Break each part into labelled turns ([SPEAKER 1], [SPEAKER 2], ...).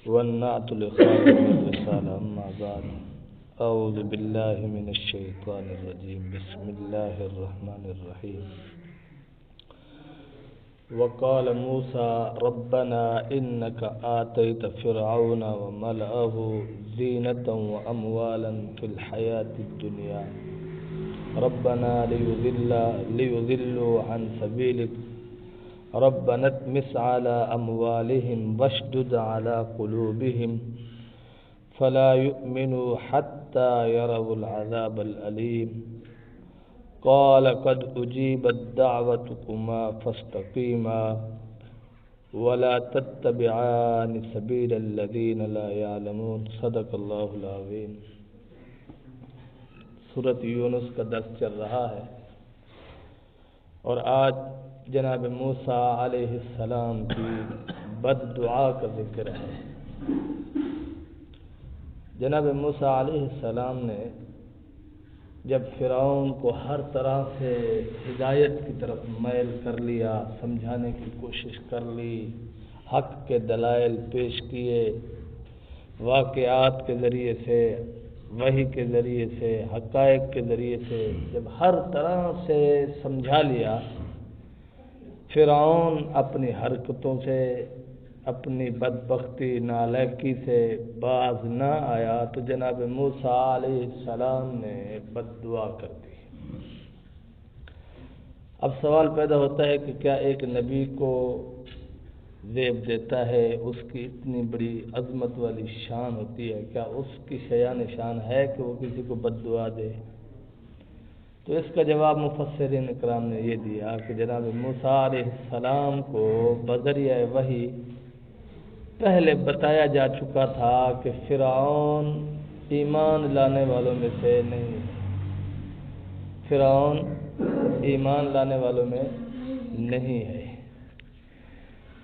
[SPEAKER 1] والنعت لخاتم الرسالة. أما بعد، أعوذ بالله من الشيطان الرجيم. بسم الله الرحمن الرحيم. وقال موسى ربنا إنك آتيت فرعون وملأه زينة وأموالا في الحياة الدنيا ربنا ليضلوا عن سبيلك ربنا اطمس على أموالهم واشدد على قلوبهم فلا يؤمنوا حتى يروا العذاب الأليم. قال قد أجيبت دعوتكما فاستقيما ولا تتبعان سبيل الذين لا يعلمون. صدق اللہ العظیم. سورۃ یونس کا درس چل رہا ہے اور آج جناب موسیٰ علیہ السلام کی بد دعا کا ذکر ہے. جناب موسیٰ علیہ السلام نے جب فرعون کو ہر طرح سے ہدایت کی طرف میل کر لیا، سمجھانے کی کوشش کر لی، حق کے دلائل پیش کیے، واقعات کے ذریعے سے، وحی کے ذریعے سے، حقائق کے ذریعے سے جب ہر طرح سے سمجھا لیا، فرعون اپنی حرکتوں سے، اپنی بدبختی نالائکی سے باز نہ آیا تو جناب موسیٰ علیہ السلام نے بد دعا کر دی. اب سوال پیدا ہوتا ہے کہ کیا ایک نبی کو زیب دیتا ہے، اس کی اتنی بڑی عظمت والی شان ہوتی ہے، کیا اس کی شایان شان ہے کہ وہ کسی کو بد دعا دے؟ تو اس کا جواب مفسرین اکرام نے یہ دیا کہ جناب موسیٰ علیہ السلام کو بذریعہ وحی پہلے بتایا جا چکا تھا کہ فرعون ایمان لانے والوں میں سے نہیں، فرعون ایمان لانے والوں میں نہیں ہے.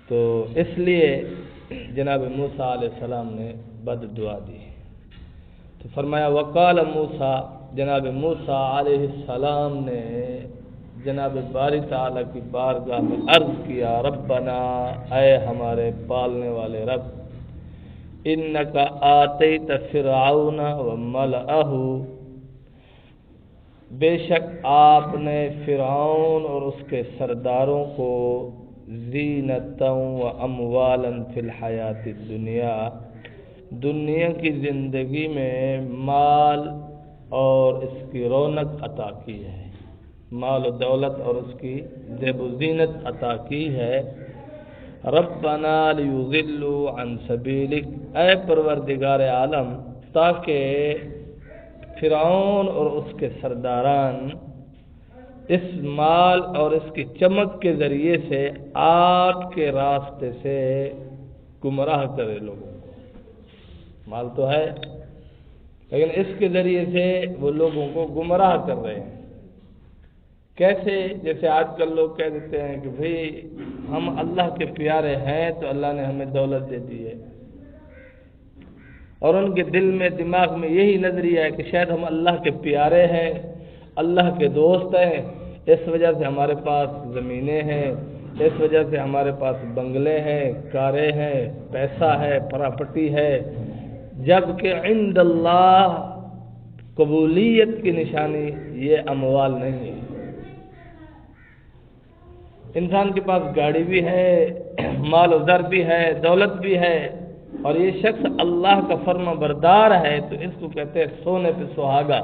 [SPEAKER 1] تو اس لیے جناب موسیٰ علیہ السلام نے بد دعا دی. تو فرمایا وقال موسیٰ، جناب موسیٰ علیہ السلام نے جناب باری تعالیٰ کی بارگاہ میں عرض کیا، ربنا، اے ہمارے پالنے والے رب، انک آتیت فرعون وملأہ، بے شک آپ نے فرعون اور اس کے سرداروں کو زینتا و اموالا فی الحیات الدنیا، دنیا کی زندگی میں مال اور اس کی رونق عطا کی ہے، مال و دولت اور اس کی زیب و زینت عطا کی ہے. ربنا لیضلوا عن سبیلک، اے پروردگار عالم، تاکہ فرعون اور اس کے سرداران اس مال اور اس کی چمک کے ذریعے سے آپ کے راستے سے گمراہ کرے لوگوں کو. مال تو ہے لیکن اس کے ذریعے سے وہ لوگوں کو گمراہ کر رہے ہیں. کیسے؟ جیسے آج کل لوگ کہہ دیتے ہیں کہ بھئی ہم اللہ کے پیارے ہیں تو اللہ نے ہمیں دولت دے دی ہے، اور ان کے دل میں، دماغ میں یہی نظریہ ہے کہ شاید ہم اللہ کے پیارے ہیں، اللہ کے دوست ہیں، اس وجہ سے ہمارے پاس زمینیں ہیں، اس وجہ سے ہمارے پاس بنگلے ہیں، کاریں ہیں، پیسہ ہے، پراپرٹی ہے، جبکہ عند اللہ قبولیت کی نشانی یہ اموال نہیں ہے. انسان کے پاس گاڑی بھی ہے، مال و زر بھی ہے، دولت بھی ہے، اور یہ شخص اللہ کا فرما بردار ہے، تو اس کو کہتے ہیں سونے پہ سہاگا.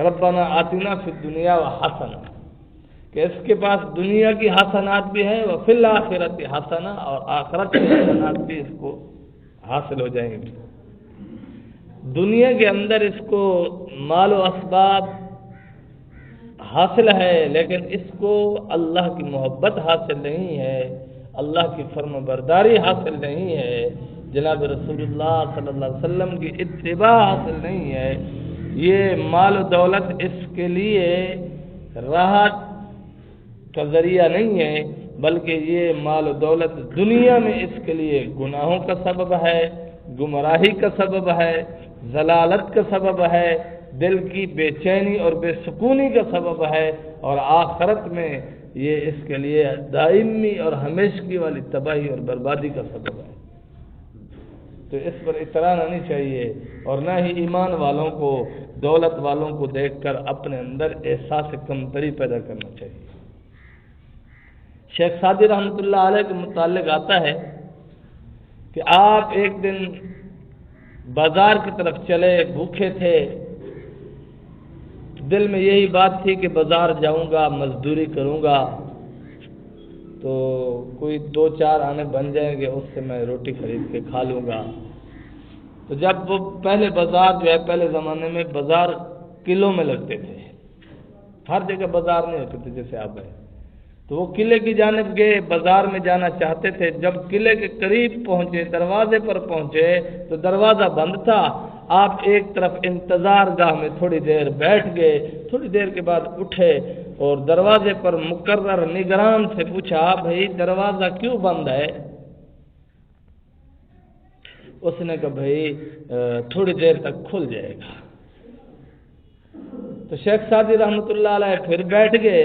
[SPEAKER 1] ربنا آتنا فی الدنیا وحسنہ، کہ اس کے پاس دنیا کی حسنات بھی ہیں، وفی الآخرۃ حسنہ، اور آخرت کی حسنات بھی اس کو حاصل ہو جائیں گے. دنیا کے اندر اس کو مال و اسباب حاصل ہے، لیکن اس کو اللہ کی محبت حاصل نہیں ہے، اللہ کی فرما برداری حاصل نہیں ہے، جناب رسول اللہ صلی اللہ علیہ وسلم کی اتباع حاصل نہیں ہے. یہ مال و دولت اس کے لیے راحت کا ذریعہ نہیں ہے، بلکہ یہ مال و دولت دنیا میں اس کے لیے گناہوں کا سبب ہے، گمراہی کا سبب ہے، ضلالت کا سبب ہے، دل کی بے چینی اور بے سکونی کا سبب ہے، اور آخرت میں یہ اس کے لیے دائمی اور ہمیشگی والی تباہی اور بربادی کا سبب ہے. تو اس پر اترانا نہیں چاہیے، اور نہ ہی ایمان والوں کو، دولت والوں کو دیکھ کر اپنے اندر احساس کمتری پیدا کرنا چاہیے۔ شیخ سعدی رحمۃ اللہ علیہ کے متعلق آتا ہے کہ آپ ایک دن بازار کی طرف چلے، بھوکے تھے، دل میں یہی بات تھی کہ بازار جاؤں گا، مزدوری کروں گا تو کوئی 2-4 آنے بن جائیں گے، اس سے میں روٹی خرید کے کھا لوں گا۔ تو جب وہ پہلے بازار جو ہے، پہلے زمانے میں بازار قلعوں میں لگتے تھے، ہر جگہ بازار نہیں ہوتے تھے جیسے آپ ہیں، تو وہ قلعے کی جانب گئے، بازار میں جانا چاہتے تھے۔ جب قلعے کے قریب پہنچے، دروازے پر پہنچے تو دروازہ بند تھا۔ آپ ایک طرف انتظار گاہ میں تھوڑی دیر بیٹھ گئے، تھوڑی دیر کے بعد اٹھے اور دروازے پر مقرر نگران سے پوچھا، بھائی دروازہ کیوں بند ہے؟ اس نے کہا بھائی تھوڑی دیر تک کھل جائے گا۔ تو شیخ سعدی رحمۃ اللہ علیہ پھر بیٹھ گئے،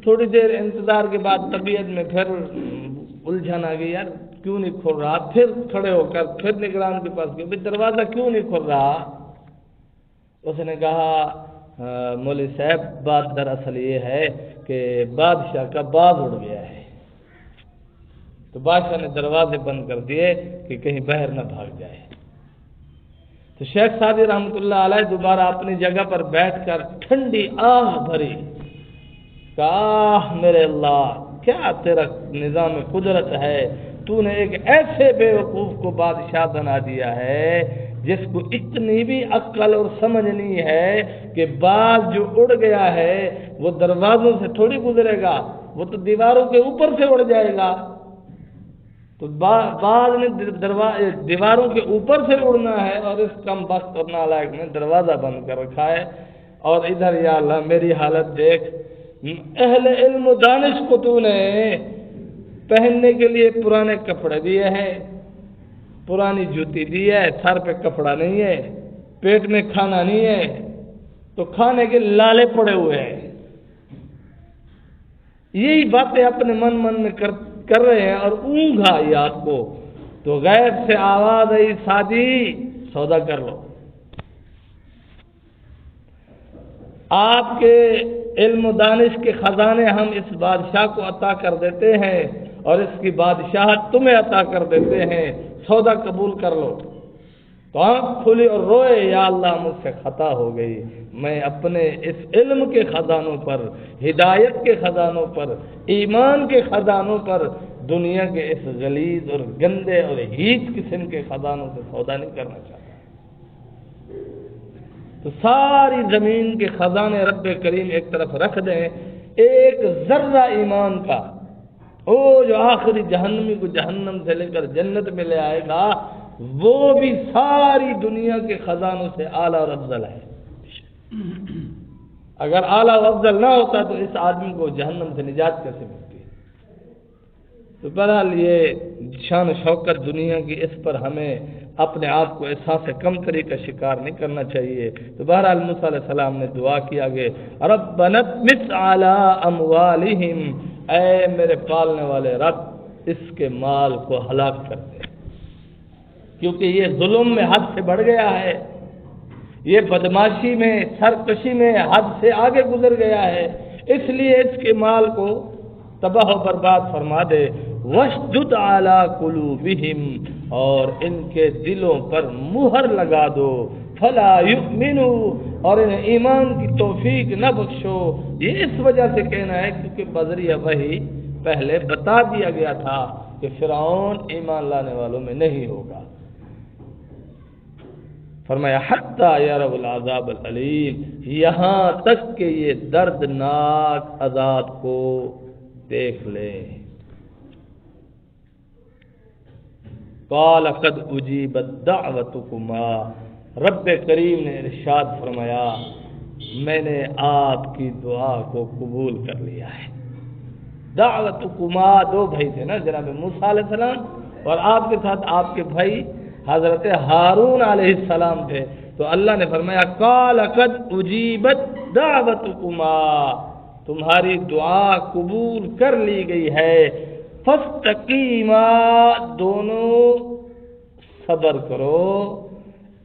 [SPEAKER 1] تھوڑی دیر انتظار کے بعد طبیعت میں پھر الجھن آ گئی، یار کیوں نہیں کھل رہا؟ پھر کھڑے ہو کر پھر نگران کے پاس گئے، دروازہ کیوں نہیں کھل رہا؟ اس نے کہا مولوی صاحب بات دراصل یہ ہے کہ بادشاہ کا باز اڑ گیا ہے، تو بادشاہ نے دروازے بند کر دیے کہ کہیں باہر نہ بھاگ جائے۔ تو شیخ سعدی رحمۃ اللہ علیہ دوبارہ اپنی جگہ پر بیٹھ کر ٹھنڈی آہ بھری، کہا میرے اللہ کیا تیرا نظام قدرت ہے، تو نے ایک ایسے بے وقوف کو بادشاہ بنا دیا ہے جس کو اتنی بھی عقل اور سمجھ نہیں ہے کہ باز جو اڑ گیا ہے وہ دروازوں سے تھوڑی گزرے گا، وہ تو دیواروں کے اوپر سے اڑ جائے گا۔ تو باز نے دیواروں کے اوپر سے اڑنا ہے اور اس کم بخت اور نالائق نے دروازہ بند کر رکھا ہے۔ اور ادھر یا اللہ میری حالت دیکھ، اہل علم و دانش کو تو نے پہننے کے لیے پرانے کپڑے دیے ہیں، پرانی جوتی دی ہے، سر پہ کپڑا نہیں ہے، پیٹ میں کھانا نہیں ہے، تو کھانے کے لالے پڑے ہوئے ہیں۔ یہی باتیں اپنے من میں کر رہے ہیں اور اونگھ آئی آپ کو، تو غیب سے آواز آئی، سعدی سودا کر لو۔ آپ کے علم و دانش کے خزانے ہم اس بادشاہ کو عطا کر دیتے ہیں اور اس کی بادشاہت تمہیں عطا کر دیتے ہیں، سودا قبول کر لو۔ تو آنکھ کھلی اور روئے، یا اللہ مجھ سے خطا ہو گئی، میں اپنے اس علم کے خزانوں پر، ہدایت کے خزانوں پر، ایمان کے خزانوں پر دنیا کے اس غلیظ اور گندے اور ہیچ قسم کے خزانوں سے سودا نہیں کرنا چاہتا۔ تو ساری زمین کے خزانے رب کریم ایک طرف رکھ دیں، ایک ذرہ ایمان کا، وہ جو آخری جہنمی کو جہنم سے لے کر جنت میں لے آئے گا، وہ بھی ساری دنیا کے خزانوں سے اعلیٰ اور افضل ہے۔ اگر اعلیٰ و افضل نہ ہوتا تو اس آدمی کو جہنم سے نجات کیسے ملتی؟ تو بہرحال یہ شان و شوکت دنیا کی، اس پر ہمیں اپنے آپ کو احساس کمتری کا شکار نہیں کرنا چاہیے۔ تو بہرحال موسیٰ علیہ السلام نے دعا کی آگے، ربنا اطمس علی اموالہم، اے میرے پالنے والے رب اس کے مال کو ہلاک کر دے، کیونکہ یہ ظلم میں حد سے بڑھ گیا ہے، یہ بدماشی میں، سرکشی میں حد سے آگے گزر گیا ہے، اس لیے اس کے مال کو تباہ و برباد فرما دے۔ وَاشْدُدْ عَلَىٰ قُلُوبِهِمْ، اور ان کے دلوں پر مہر لگا دو، فَلَا يُؤْمِنُوا، اور انہیں ایمان کی توفیق نہ بخشو۔ یہ اس وجہ سے کہنا ہے کیونکہ بذریعہ وحی پہلے بتا دیا گیا تھا کہ فرعون ایمان لانے والوں میں نہیں ہوگا۔ فرمایا حتیٰ یروا العذاب العلیم، یہاں تک کہ یہ دردناک عذاب کو دیکھ لے۔ قال قد اجیبت دعوتکما، رب کریم نے ارشاد فرمایا میں نے آپ کی دعا کو قبول کر لیا ہے۔ دعوتکما، دو بھائی تھے نا، جناب موسیٰ علیہ السلام اور آپ کے ساتھ آپ کے بھائی حضرت ہارون علیہ السلام تھے، تو اللہ نے فرمایا قال قد اجیبت دعوتکما، تمہاری دعا قبول کر لی گئی ہے، فاستقیما، دونوں صبر کرو،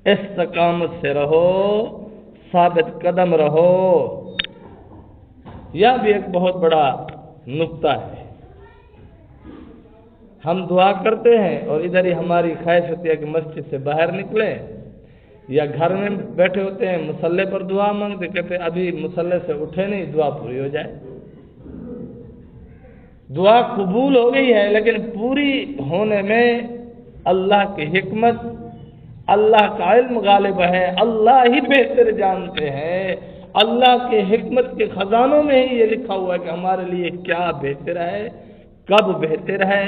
[SPEAKER 1] استقامت سے رہو، ثابت قدم رہو۔ یہ بھی ایک بہت بڑا نقطہ ہے۔ ہم دعا کرتے ہیں اور ادھر ہی ہماری خواہش ہوتی ہے کہ مسجد سے باہر نکلیں، یا گھر میں بیٹھے ہوتے ہیں مصلی پر دعا مانگتے، کہتے ہیں ابھی مصلی سے اٹھے نہیں، دعا پوری ہو جائے۔ دعا قبول ہو گئی ہے، لیکن پوری ہونے میں اللہ کی حکمت، اللہ کا علم غالب ہے، اللہ ہی بہتر جانتے ہیں۔ اللہ کے حکمت کے خزانوں میں ہی یہ لکھا ہوا ہے کہ ہمارے لیے کیا بہتر ہے، کب بہتر ہے،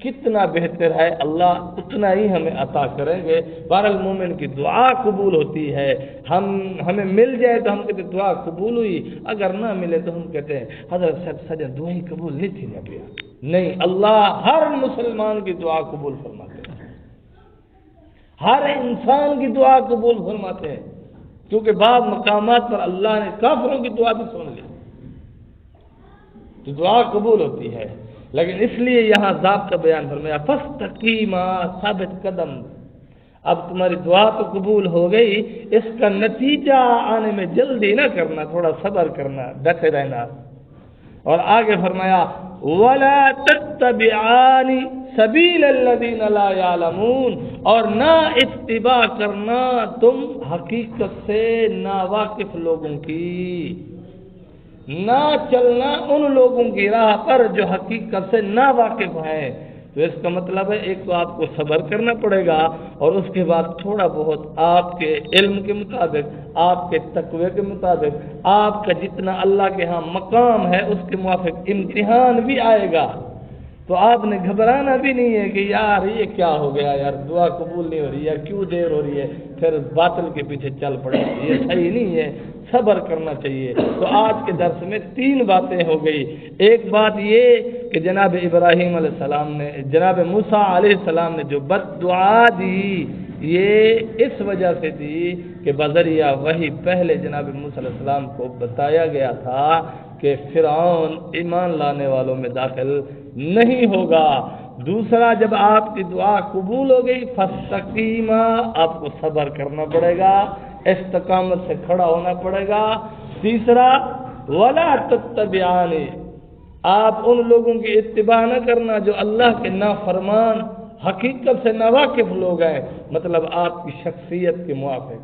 [SPEAKER 1] کتنا بہتر ہے، اللہ اتنا ہی ہمیں عطا کریں گے۔ بہرحال مومن کی دعا قبول ہوتی ہے۔ ہمیں مل جائے تو ہم کہتے ہیں دعا قبول ہوئی، اگر نہ ملے تو ہم کہتے ہیں حضرت صاحب سجا دعا ہی قبول نہیں تھی نبی۔ نہیں، اللہ ہر مسلمان کی دعا قبول فرماتے ہیں، ہر انسان کی دعا قبول فرماتے ہیں، کیونکہ بعض مقامات پر اللہ نے کافروں کی دعا بھی سن لی تو دعا قبول ہوتی ہے۔ لیکن اس لیے یہاں ضابطہ بیان فرمایا فاستقیما، ثابت قدم۔ اب تمہاری دعا تو قبول ہو گئی، اس کا نتیجہ آنے میں جلدی نہ کرنا، تھوڑا صبر کرنا، ڈٹے رہنا۔ اور آگے فرمایا وَلَا تَتَّبِعَانِ سَبِيلَ الَّذِينَ لَا يَعْلَمُونَ، اور نہ اتباع کرنا تم حقیقت سے ناواقف لوگوں کی، نہ چلنا ان لوگوں کی راہ پر جو حقیقت سے ناواقف ہیں۔ تو اس کا مطلب ہے ایک تو آپ کو صبر کرنا پڑے گا، اور اس کے بعد تھوڑا بہت آپ کے علم کے مطابق، آپ کے تقوی کے مطابق، آپ کا جتنا اللہ کے ہاں مقام ہے اس کے موافق امتحان بھی آئے گا۔ تو آپ نے گھبرانا بھی نہیں ہے کہ یار یہ کیا ہو گیا، یار دعا قبول نہیں ہو رہی ہے، کیوں دیر ہو رہی ہے، پھر باطل کے پیچھے چل پڑے، یہ صحیح نہیں ہے، صبر کرنا چاہیے۔ تو آج کے درس میں 3 باتیں ہو گئی۔ ایک بات یہ کہ جناب ابراہیم علیہ السلام نے، جناب موسیٰ علیہ السلام نے جو بد دعا دی، یہ اس وجہ سے دی کہ بذریعہ وہی پہلے جناب موسیٰ علیہ السلام کو بتایا گیا تھا کہ فرعون ایمان لانے والوں میں داخل نہیں ہوگا۔ دوسرا، جب آپ کی دعا قبول ہو گئی فاستقیما، آپ کو صبر کرنا پڑے گا، استقامت سے کھڑا ہونا پڑے گا۔ تیسرا ولا تتبعان، آپ ان لوگوں کی اتباع نہ کرنا جو اللہ کے نافرمان، حقیقت سے ناواقف لوگ ہیں، مطلب آپ کی شخصیت کے موافق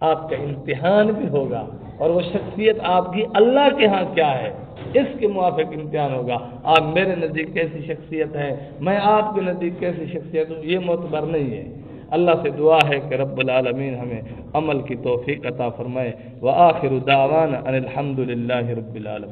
[SPEAKER 1] آپ کا امتحان بھی ہوگا، اور وہ شخصیت آپ کی اللہ کے ہاں کیا ہے اس کے موافق امتحان ہوگا۔ آپ میرے نزدیک کیسی شخصیت ہے، میں آپ کے نزدیک کیسی شخصیت ہوں، یہ معتبر نہیں ہے۔ اللہ سے دعا ہے کہ رب العالمین ہمیں عمل کی توفیق عطا فرمائے۔ وآخر دعوانا ان الحمد للہ رب العالمین۔